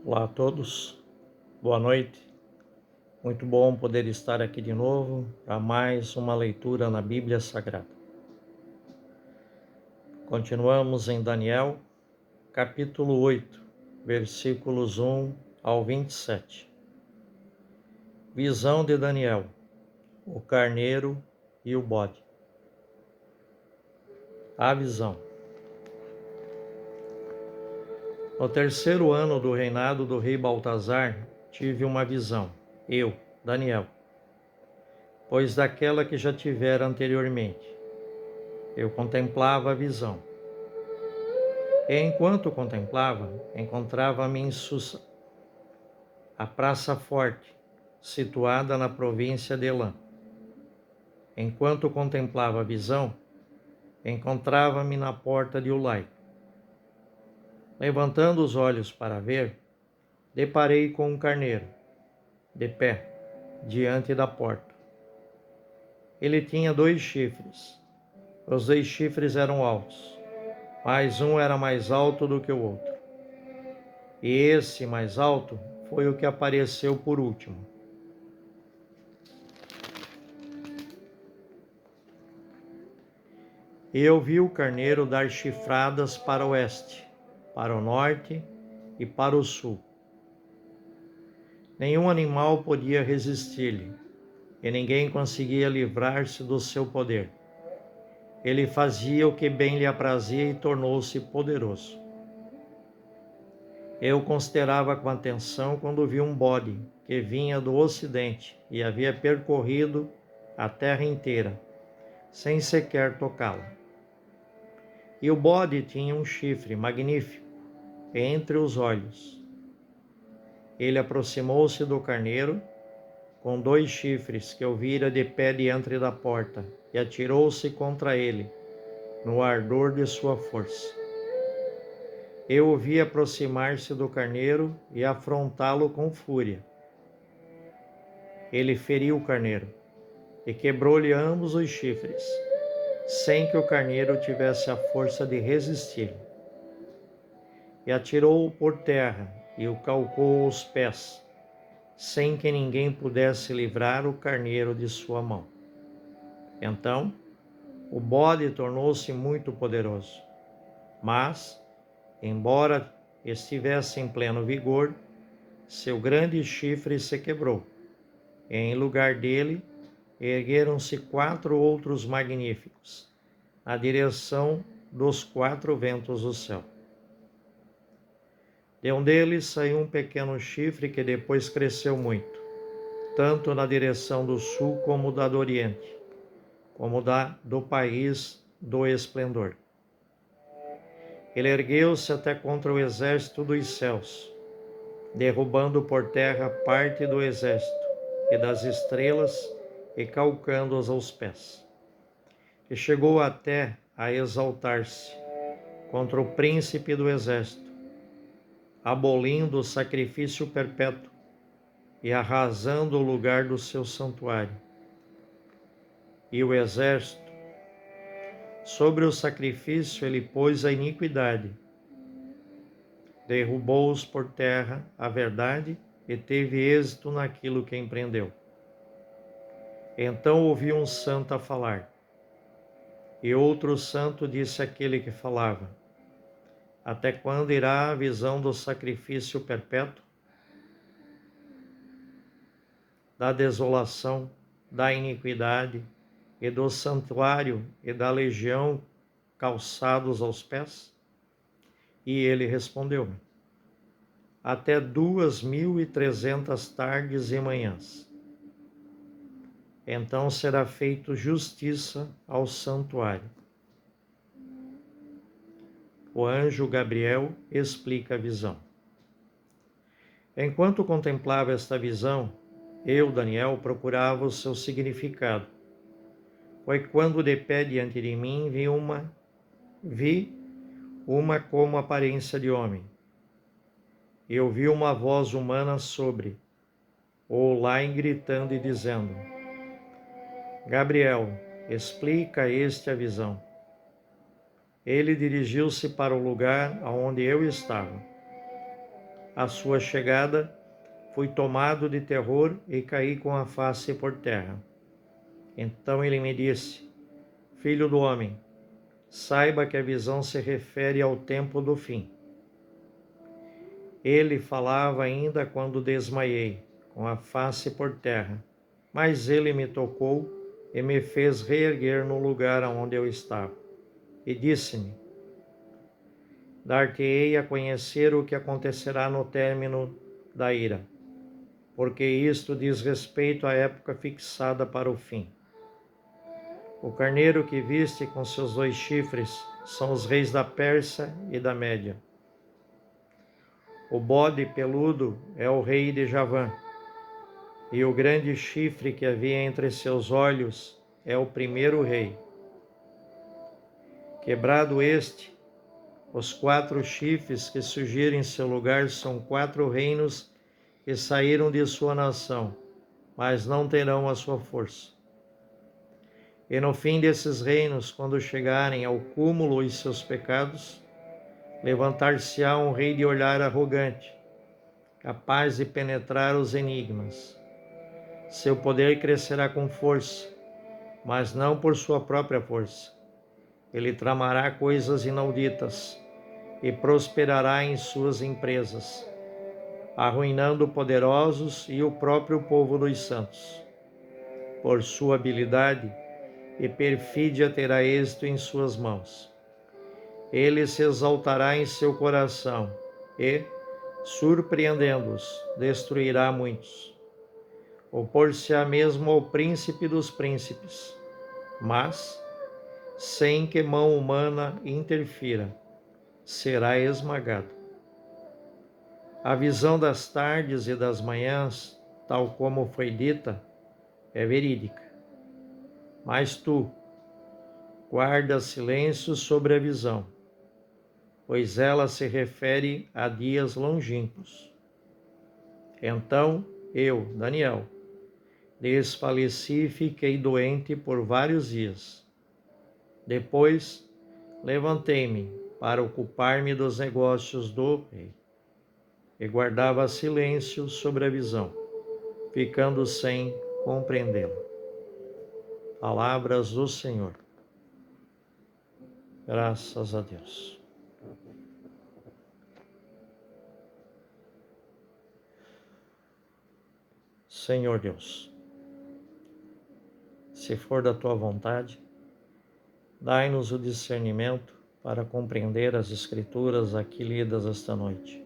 Olá a todos, boa noite. Muito bom poder estar aqui de novo para mais uma leitura na Bíblia Sagrada. Continuamos em Daniel, capítulo 8, versículos 1 ao 27. Visão de Daniel, o carneiro e o bode. A visão. No terceiro ano do reinado do rei Baltazar, tive uma visão, eu, Daniel, pois daquela que já tivera anteriormente. Eu contemplava a visão. E enquanto contemplava, encontrava-me em Susa, a praça forte, situada na província de Elã. Enquanto contemplava a visão, encontrava-me na porta de Ulai. Levantando os olhos para ver, deparei com um carneiro, de pé, diante da porta. Ele tinha 2 chifres. Os 2 chifres eram altos, mas um era mais alto do que o outro. E esse mais alto foi o que apareceu por último. E eu vi o carneiro dar chifradas para o oeste, para o norte e para o sul. Nenhum animal podia resistir-lhe, e ninguém conseguia livrar-se do seu poder. Ele fazia o que bem lhe aprazia e tornou-se poderoso. Eu considerava com atenção quando vi um bode que vinha do ocidente e havia percorrido a terra inteira, sem sequer tocá-la. E o bode tinha um chifre magnífico entre os olhos. Ele aproximou-se do carneiro, com 2 chifres que eu vira de pé diante da porta, e atirou-se contra ele, no ardor de sua força. Eu o vi aproximar-se do carneiro e afrontá-lo com fúria. Ele feriu o carneiro e quebrou-lhe ambos os chifres, sem que o carneiro tivesse a força de resistir. E atirou-o por terra e o calcou aos pés, sem que ninguém pudesse livrar o carneiro de sua mão. Então, o bode tornou-se muito poderoso, mas, embora estivesse em pleno vigor, seu grande chifre se quebrou. E, em lugar dele, ergueram-se 4 outros magníficos, na direção dos 4 ventos do céu. De um deles saiu um pequeno chifre que depois cresceu muito, tanto na direção do sul como da do oriente, como da do país do esplendor. Ele ergueu-se até contra o exército dos céus, derrubando por terra parte do exército e das estrelas e calcando-as aos pés. E chegou até a exaltar-se contra o príncipe do exército, abolindo o sacrifício perpétuo e arrasando o lugar do seu santuário. E o exército, sobre o sacrifício ele pôs a iniquidade, derrubou-os por terra a verdade e teve êxito naquilo que empreendeu. Então ouvi um santo a falar, e outro santo disse àquele que falava: até quando irá a visão do sacrifício perpétuo, da desolação, da iniquidade e do santuário e da legião calçados aos pés? E ele respondeu-me: até 2.300 tardes e manhãs. Então será feito justiça ao santuário. O anjo Gabriel explica a visão. Enquanto contemplava esta visão, eu, Daniel, procurava o seu significado. Foi quando de pé diante de mim vi uma como aparência de homem. E ouvi uma voz humana sobre o lá gritando e dizendo: Gabriel, explica este a visão. Ele dirigiu-se para o lugar aonde eu estava. a sua chegada, fui tomado de terror e caí com a face por terra. Então ele me disse: Filho do homem, saiba que a visão se refere ao tempo do fim. Ele falava ainda quando desmaiei, com a face por terra, mas ele me tocou e me fez reerguer no lugar onde eu estava. E disse-me: Dar-te-ei a conhecer o que acontecerá no término da ira, porque isto diz respeito à época fixada para o fim. O carneiro que viste com seus 2 chifres são os reis da Pérsia e da Média. O bode peludo é o rei de Javã, e o grande chifre que havia entre seus olhos é o primeiro rei. Quebrado este, os 4 chifres que surgiram em seu lugar são 4 reinos que saíram de sua nação, mas não terão a sua força. E no fim desses reinos, quando chegarem ao cúmulo os seus pecados, levantar-se-á um rei de olhar arrogante, capaz de penetrar os enigmas. Seu poder crescerá com força, mas não por sua própria força. Ele tramará coisas inauditas e prosperará em suas empresas, arruinando poderosos e o próprio povo dos santos. Por sua habilidade e perfídia terá êxito em suas mãos. Ele se exaltará em seu coração e, surpreendendo-os, destruirá muitos. Opor-se-á mesmo ao príncipe dos príncipes, mas, sem que mão humana interfira, será esmagado. A visão das tardes e das manhãs, tal como foi dita, é verídica. Mas tu, guarda silêncio sobre a visão, pois ela se refere a dias longínquos. Então eu, Daniel, desfaleci e fiquei doente por vários dias. Depois, levantei-me para ocupar-me dos negócios do rei e guardava silêncio sobre a visão, ficando sem compreendê-la. Palavras do Senhor. Graças a Deus. Senhor Deus, se for da tua vontade, dai-nos o discernimento para compreender as Escrituras aqui lidas esta noite.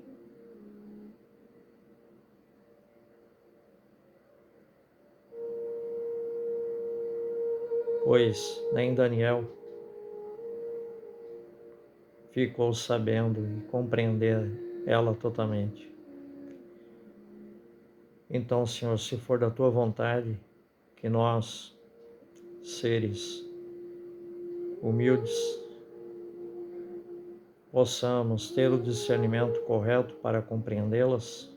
Pois nem Daniel ficou sabendo e compreender ela totalmente. Então, Senhor, se for da tua vontade, que nós, seres humildes, possamos ter o discernimento correto para compreendê-las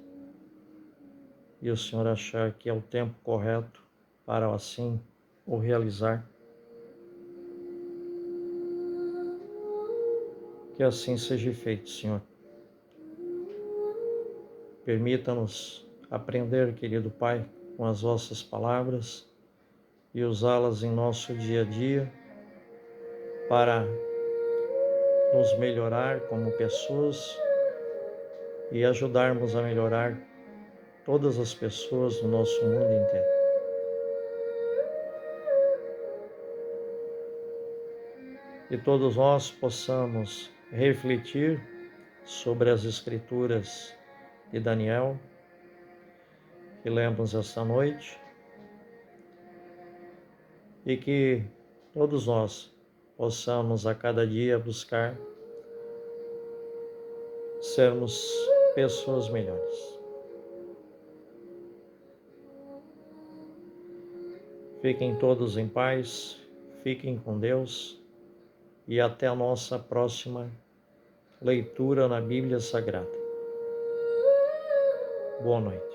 e o Senhor achar que é o tempo correto para assim o realizar. Que assim seja feito, Senhor. Permita-nos aprender, querido Pai, com as vossas palavras e usá-las em nosso dia a dia para nos melhorar como pessoas e ajudarmos a melhorar todas as pessoas no nosso mundo inteiro. Que todos nós possamos refletir sobre as Escrituras de Daniel, que lemos esta noite, e que todos nós possamos a cada dia buscar sermos pessoas melhores. Fiquem todos em paz, fiquem com Deus e até a nossa próxima leitura na Bíblia Sagrada. Boa noite.